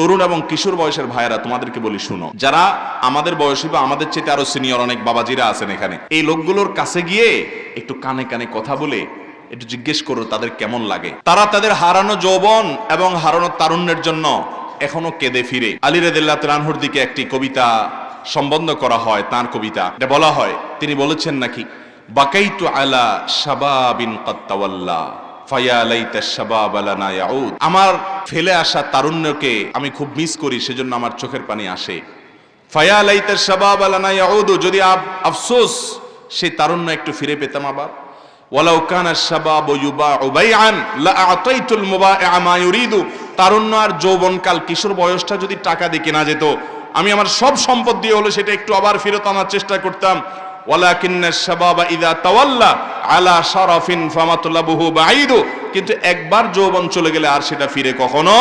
তরুণ এবং কিশোর বয়সের ভাইয়েরা, তোমাদেরকে বলি শুনো, যারা আমাদের বয়সী বা আমাদের চেয়ে আরো সিনিয়র অনেক বাবাজিরা আছেন এখানে, এই লোকগুলোর কাছে গিয়ে একটু কানে কানে কথা বলে একটু জিজ্ঞেস করো তাদের কেমন লাগে। তারা তাদের হারানো যৌবন এবং হারানো তারুণ্যের জন্য এখনো কেঁদে ফিরে। আলী রাদিয়াল্লাহু তাআলা আনহুর দিকে একটি কবিতা সম্বন্ধ করা হয়, তার কবিতা এটা বলা হয়, তিনি বলেছেন নাকি, বাকাইতু আলা শাবাবিন কাদ তাওয়াল্লা ফায়া লাইতা শাবাব লানা ইয়াউদ। আমার ফেলে আসা তারুণ্যকে আমি খুব মিস করি, সেজন্য আমার চোখের পানি আসে। ফায়া লাইতা শাবাব লানা ইয়াউদ, যদি আফসোস সেই তারুণ্য একটু ফিরে পেতাম আবার। ওয়ালাউ কানা শাবাবু ইউবাউ বাইআন লা আতাইতুল মুবাইআ মা ইউরিদু, তারুণ্য আর যৌবনকাল কিশোর বয়সটা যদি টাকা দিয়ে কেনা যেত, আমি আমার সব সম্পদ দিয়ে হলো সেটা একটু আবার ফেরত আনার চেষ্টা করতাম। ওয়ালাকিন্নাশ শাবাবা ইযা তাওয়াল্লা আলা শারাফিন ফামাতলাবুহু বাঈদু, কিন্তু একবার যৌবন চলে গেলে আর সেটা ফিরে কখনো